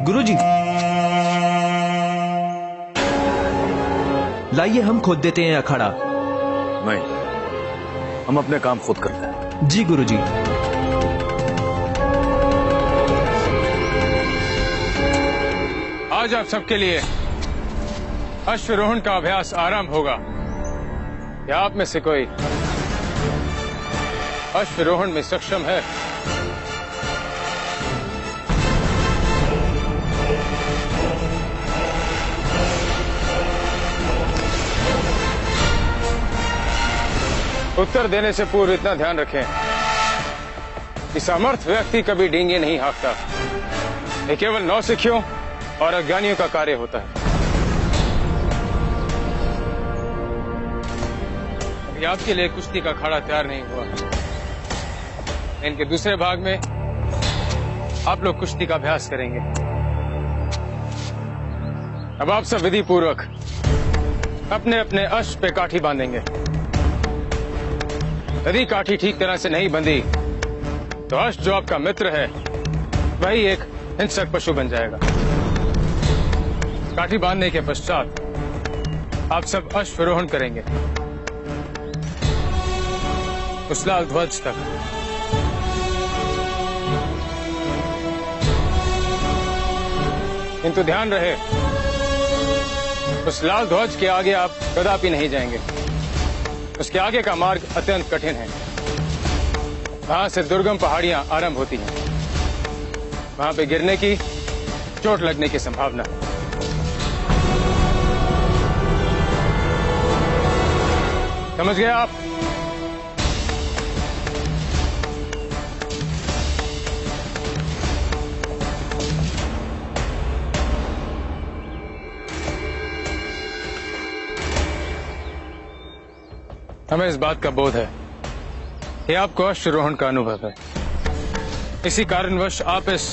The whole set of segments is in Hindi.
गुरुजी, लाइए हम खोद देते हैं अखाड़ा। नहीं, हम अपने काम खुद करते हैं। जी गुरुजी। आज आप सबके लिए अश्वरोहण का अभ्यास आरंभ होगा। क्या आप में से कोई अश्वरोहण में सक्षम है? उत्तर देने से पूर्व इतना ध्यान रखें कि समर्थ व्यक्ति कभी डींगे नहीं हाँकता। ये केवल नौसिखियों और अज्ञानियों का कार्य होता है। अभी आपके लिए कुश्ती का अखाड़ा तैयार नहीं हुआ। इनके दूसरे भाग में आप लोग कुश्ती का अभ्यास करेंगे। अब आप सब विधि पूर्वक अपने अपने अश्व पे काठी बांधेंगे। यदि काठी ठीक तरह से नहीं बंधी तो अश्व जो आपका मित्र है वही एक हिंसक पशु बन जाएगा। काठी बांधने के पश्चात आप सब अश्वरोहण करेंगे उस लाल ध्वज तक। किंतु ध्यान रहे, उस लाल ध्वज के आगे आप कदापि नहीं जाएंगे। उसके आगे का मार्ग अत्यंत कठिन है। वहां से दुर्गम पहाड़ियां आरंभ होती हैं। वहां पे गिरने की, चोट लगने की संभावना है। समझ गए आप? हमें इस बात का बोध है कि आपको अश्वरोहण का अनुभव है। इसी कारणवश आप इस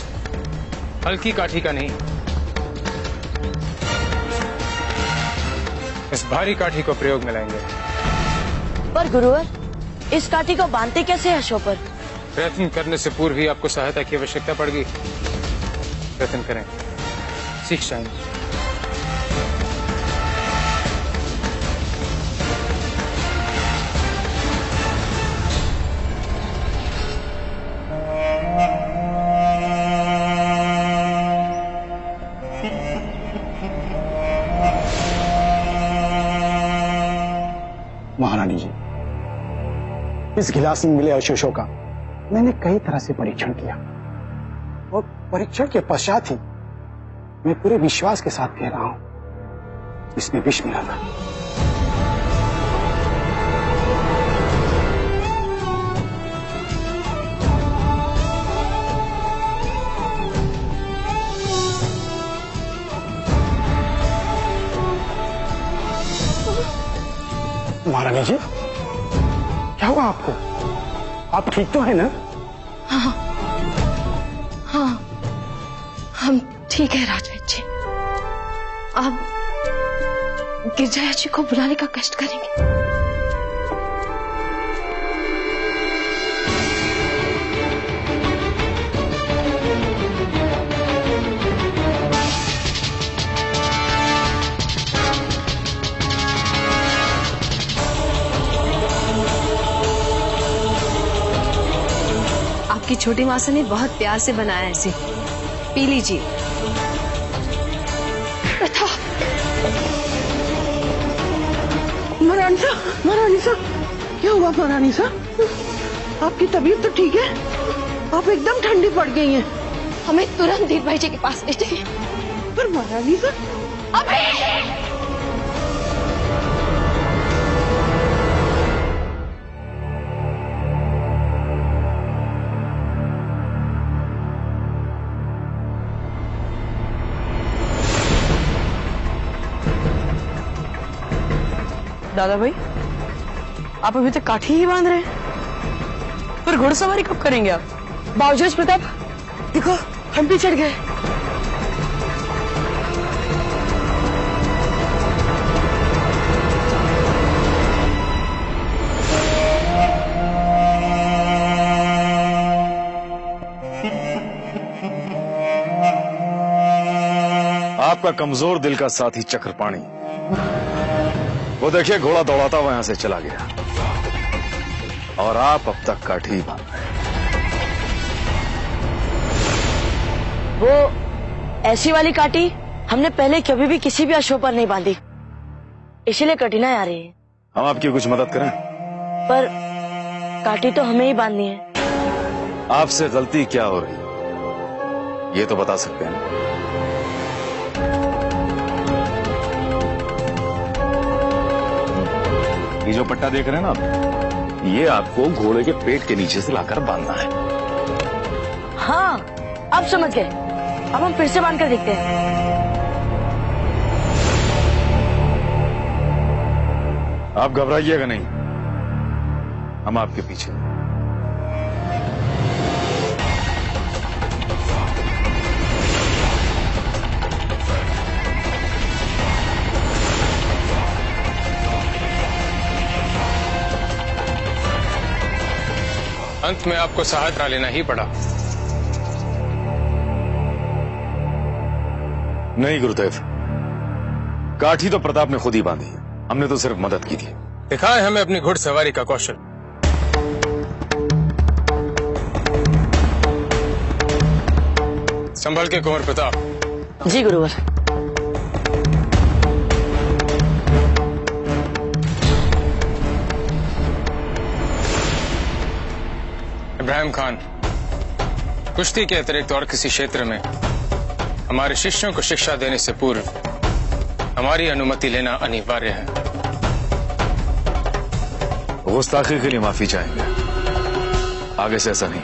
हल्की काठी का नहीं, इस भारी काठी को प्रयोग में लाएंगे। पर गुरुवर, इस काठी को बांधते कैसे अश्व पर? प्रयत्न करने से पूर्व ही आपको सहायता की आवश्यकता पड़ेगी। प्रयत्न करें, सीख जाएंगे। महारानी जी, इस गिलास में मिले अवशेषों का मैंने कई तरह से परीक्षण किया और परीक्षण के पश्चात ही मैं पूरे विश्वास के साथ कह रहा हूं, इसमें विष मिला था। महारानी जी, क्या हुआ आपको? आप ठीक तो है ना? हाँ हाँ, हम ठीक है राजा जी। आप गिरजाया जी को बुलाने का कष्ट करेंगे। आपकी छोटी मासा ने बहुत प्यार से बनाया है इसे, पी लीजिए। महारानी साहब, क्या हुआ महारानी साहब? आपकी तबीयत तो ठीक है? आप एकदम ठंडी पड़ गई हैं। हमें तुरंत धीर भाई जी के पास ले जाइए। पर महारानी साहब, अभी दादा भाई, आप अभी तक काठी ही बांध रहे हैं, पर घुड़सवारी कब करेंगे आप? बावजूद प्रताप, देखो हम भी चढ़ गए। आपका कमजोर दिल का साथी चक्रपाणी, वो देखिए घोड़ा दौड़ाता हुआ यहां से चला गया और आप अब तक काठी ही बांध रहे हैं। वो ऐसी वाली काटी हमने पहले कभी भी किसी भी अश्व पर नहीं बांधी, इसलिए कठिनाई आ रही है। हम आपकी कुछ मदद करें? पर काटी तो हमें ही बांधनी है। आपसे गलती क्या हो रही ये तो बता सकते हैं। ये जो पट्टा देख रहे हैं ना आप, ये आपको घोड़े के पेट के नीचे से लाकर बांधना है। हाँ, अब समझ गए। अब हम फिर से बांध कर देखते हैं। आप घबराइएगा नहीं, हम आपके पीछे। अंत में आपको सहायता लेना ही पड़ा। नहीं गुरुदेव, काठी तो प्रताप ने खुद ही बांधी, हमने तो सिर्फ मदद की थी। दिखाए हमें अपनी घुड़सवारी का कौशल। संभल के कुंवर प्रताप। जी गुरुवर। इब्राहिम खान, कुश्ती के अतिरिक्त और किसी क्षेत्र में हमारे शिष्यों को शिक्षा देने से पूर्व हमारी अनुमति लेना अनिवार्य है। गुस्ताखी के लिए माफी चाहेंगे, आगे से ऐसा नहीं।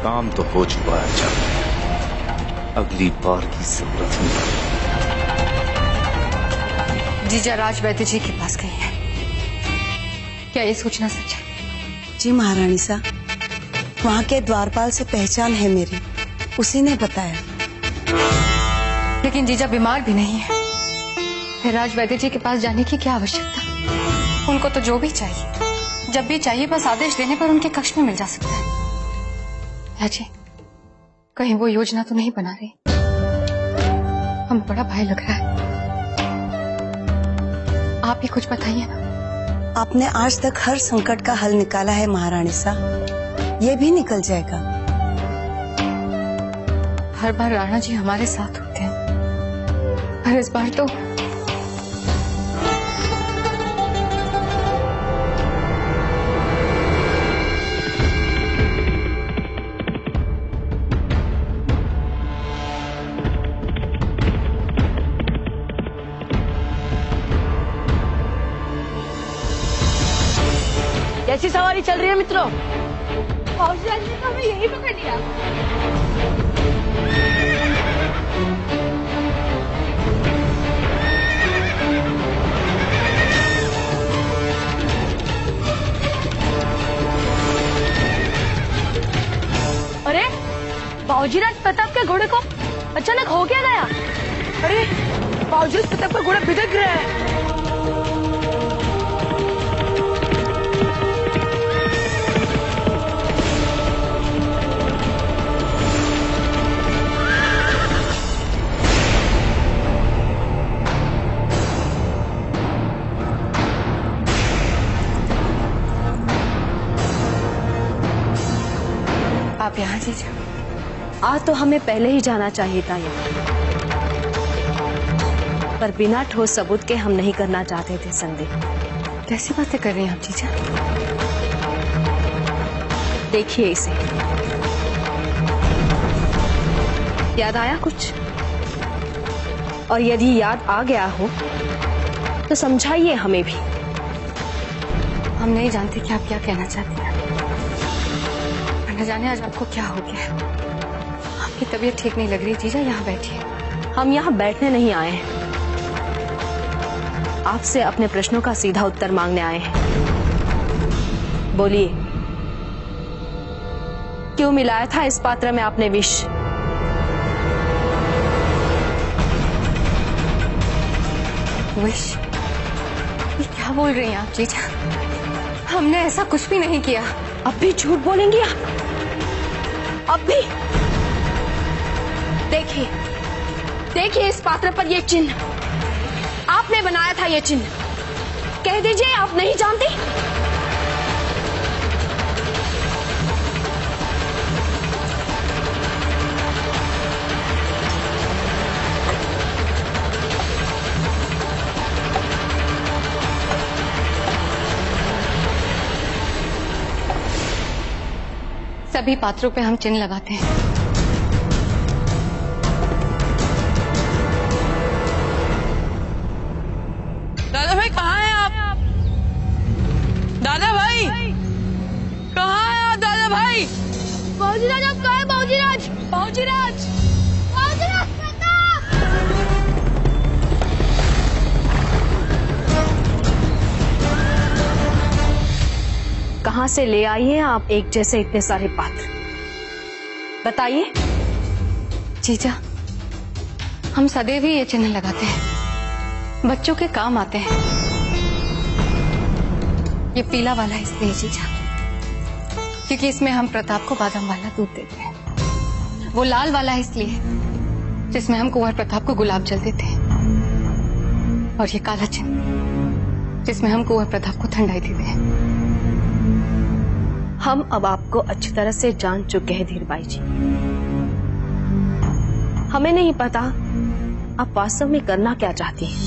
काम तो हो चुका है, अच्छा अगली बार की जरूरत नहीं। जीजा राज वैद्य जी के पास गई है, क्या ये सोचना सच है? जी महारानी साहब, वहाँ के द्वारपाल से पहचान है मेरी, उसी ने बताया। लेकिन जीजा बीमार भी नहीं है, फिर राज वैद्य जी के पास जाने की क्या आवश्यकता? उनको तो जो भी चाहिए, जब भी चाहिए, बस आदेश देने पर उनके कक्ष में मिल जा सकता है। जी, कहीं वो योजना तो नहीं बना रही? हमें बड़ा भय लग रहा है। आप ही कुछ बताइए ना। आपने आज तक हर संकट का हल निकाला है महारानी साहब, ये भी निकल जाएगा। हर बार राणा जी हमारे साथ होते हैं, पर इस बार तो कैसी सवारी चल रही है मित्रों? हमें यही पकड़ लिया। अरे बाबूजी राज प्रताप के घोड़े को अचानक हो क्या गया? अरे बाबूजी राज प्रताप का घोड़ा भिड़क रहा है। आप यहाँ जीजा। आज तो हमें पहले ही जाना चाहिए था यहाँ, पर बिना ठोस सबूत के हम नहीं करना चाहते थे संदेह। कैसी बातें कर रही हैं आप जीजा? देखिए इसे, याद आया कुछ? और यदि याद आ गया हो तो समझाइए हमें भी। हम नहीं जानते कि आप क्या कहना चाहती हैं। न जाने आज आपको क्या हो गया। आपकी तबीयत ठीक नहीं लग रही जीजा, यहाँ बैठिए। हम यहाँ बैठने नहीं आए हैं, आपसे अपने प्रश्नों का सीधा उत्तर मांगने आए हैं। बोलिए, क्यों मिलाया था इस पात्र में आपने विष? विष? ये क्या बोल रही हैं आप जीजा? हमने ऐसा कुछ भी नहीं किया। अब भी झूठ बोलेंगी आप? अब भी? देखिए देखिए इस पात्र पर ये चिन्ह, आपने बनाया था ये चिन्ह। कह दीजिए आप नहीं जानती? सभी पात्रों पे हम चिन्ह लगाते हैं। दादा भाई कहाँ हैं आप? दादा भाई कहाँ हैं आप? दादा भाई बाबूजीराज आप कहाँ हैं? बाबूजीराज बाबूजीराज बाबूजीराज कहाँ से ले आई हैं आप एक जैसे इतने सारे पात्र? बताइए। जीजा, हम सदैव ही ये चिन्ह लगाते हैं, बच्चों के काम आते हैं। ये पीला वाला इसलिए जीजा, क्योंकि इसमें हम प्रताप को बादाम वाला दूध देते हैं। वो लाल वाला इसलिए, जिसमें हम कुंवर प्रताप को गुलाब जल देते हैं। और ये काला चिन्ह, जिसमें हम कुंवर प्रताप को ठंडाई देते हैं। हम अब आपको अच्छी तरह से जान चुके हैं धीरबाई जी। हमें नहीं पता आप वास्तव में करना क्या चाहती हैं,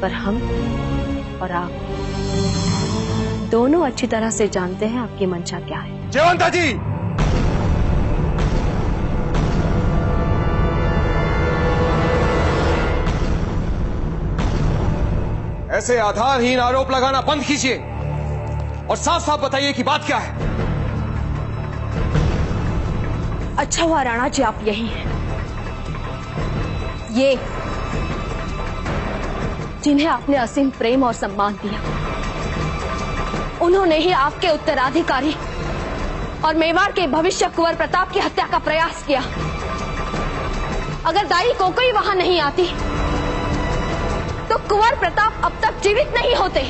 पर हम और आप दोनों अच्छी तरह से जानते हैं आपकी मंशा क्या है। जयवंता जी, ऐसे आधारहीन आरोप लगाना बंद कीजिए और साफ साफ बताइए कि बात क्या है। अच्छा हुआ राणा जी आप यही हैं। ये जिन्हें आपने असीम प्रेम और सम्मान दिया, उन्होंने ही आपके उत्तराधिकारी और मेवाड़ के भविष्य कुंवर प्रताप की हत्या का प्रयास किया। अगर दाई कोई वहां नहीं आती तो कुंवर प्रताप अब तक जीवित नहीं होते।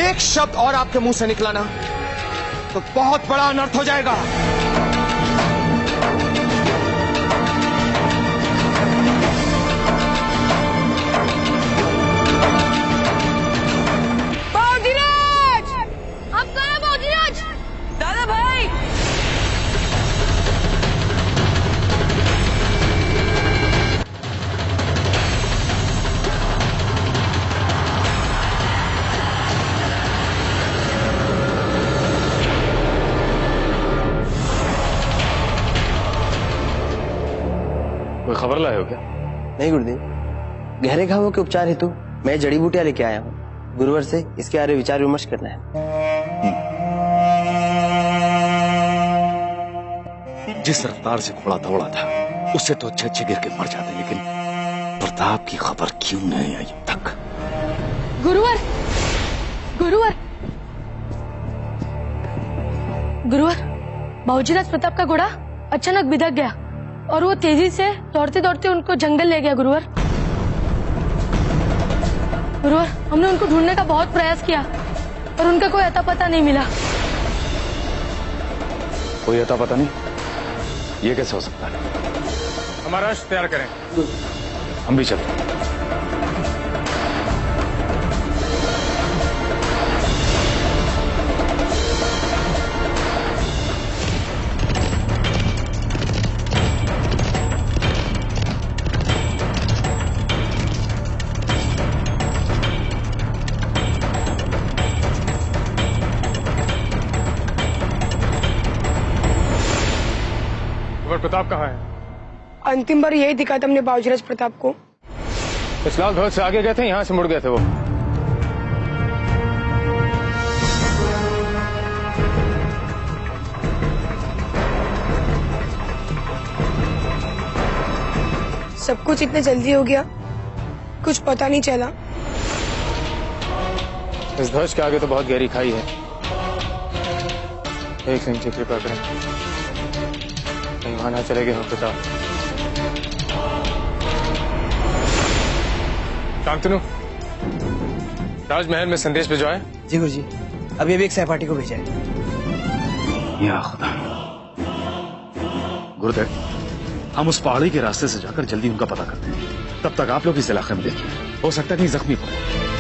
एक शब्द और आपके मुंह से निकला ना तो बहुत बड़ा अनर्थ हो जाएगा। बाबूजीराज आप कहाँ हैं? बाबूजीराज दादा भाई कोई खबर लाए हो क्या? नहीं गुरुदेव, गहरे घावों के उपचार हेतु मैं जड़ी बूटियां लेके आया हूँ। गुरुवर से इसके बारे में विचार विमर्श करना है। जिस रफ्तार से घोड़ा दौड़ा था उससे तो अच्छे गिर के मर जाते, लेकिन प्रताप की खबर क्यों नहीं आई अब तक? गुरुवर गुरुवर गुरुवर बाबूजीराज प्रताप का घोड़ा अचानक बिदक गया और वो तेजी से दौड़ते दौड़ते उनको जंगल ले गया। गुरुवर गुरुवर हमने उनको ढूंढने का बहुत प्रयास किया और उनका कोई अता पता नहीं मिला। कोई अता पता नहीं? ये कैसे हो सकता है? हमारा अश्व तैयार करें। हम भी चलते हैं। प्रताप कहाँ है? अंतिम बार यही दिखा था हमने बाबूजीराज प्रताप को। इस लाल ध्वज से आगे गए थे, यहाँ से मुड़ गए थे वो। सब कुछ इतने जल्दी हो गया, कुछ पता नहीं चला। इस ध्वज के आगे तो बहुत गहरी खाई है। एक सिंह जी कृपा करें, कहीं वहां ना चले गए हो प्रताप। कांतनु, राजमहल में संदेश भिजवाए? जी गुरुजी, अभी एक सहपाठी को भेजा है। या खुदा। गुरुदेव, हम उस पहाड़ी के रास्ते से जाकर जल्दी उनका पता करते हैं। तब तक आप लोग इस इलाके में देखिए, हो सकता है कहीं जख्मी पड़े।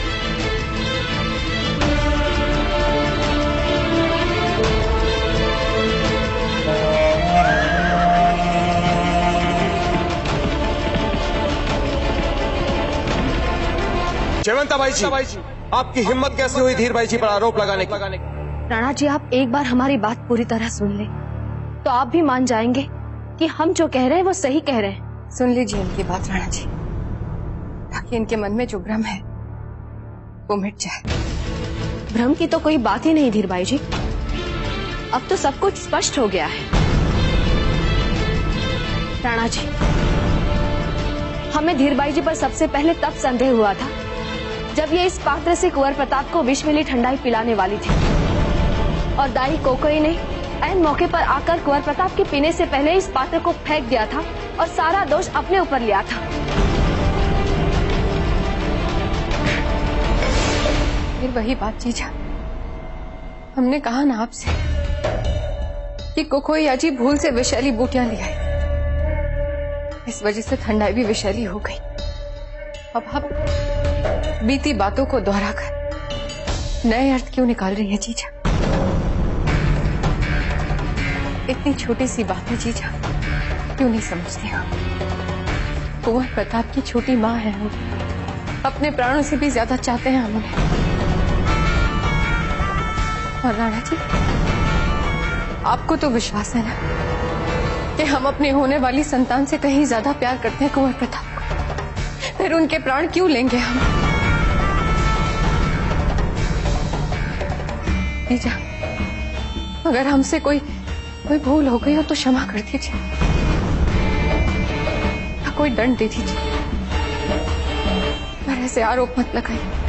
जयवंता भाई जी, आपकी हिम्मत कैसे हुई धीर भाई जी पर आरोप लगाने की? राणा जी, आप एक बार हमारी बात पूरी तरह सुन ले तो आप भी मान जाएंगे कि हम जो कह रहे हैं वो सही कह रहे हैं। सुन लीजिए इनकी बात राणा जी, ताकि इनके मन में जो भ्रम है वो मिट जाए। भ्रम की तो कोई बात ही नहीं धीर भाई जी, अब तो सब कुछ स्पष्ट हो गया है। राणा जी, हमें धीर भाई जी पर सबसे पहले तब संदेह हुआ था जब ये इस पात्र से कुंवर प्रताप को विष मिली ठंडाई पिलाने वाली थी, और दाई कोकोई ने ऐन मौके पर आकर कुंवर प्रताप के पीने से पहले इस पात्र को फेंक दिया था और सारा दोष अपने ऊपर लिया था। फिर वही बात जीजा, हमने कहा ना आपसे कि कोकोई अजी भूल से विषैली बूटियां ले आए, इस वजह से ठंडाई भी विषैली हो गई। अब हम बीती बातों को दोहराकर नए अर्थ क्यों निकाल रही है जीजा? इतनी छोटी सी बात है जीजा, क्यों नहीं समझती हो? कुंवर प्रताप की छोटी माँ है हम, अपने प्राणों से भी ज्यादा चाहते हैं हम उन्हें। और राणा जी, आपको तो विश्वास है ना कि हम अपनी होने वाली संतान से कहीं ज्यादा प्यार करते हैं कुंवर प्रताप को, फिर उनके प्राण क्यों लेंगे हम? जीजा, अगर हमसे कोई भूल हो गई हो तो क्षमा कर दीजिए, या कोई दंड दे दीजिए, पर ऐसे आरोप मत लगाइए।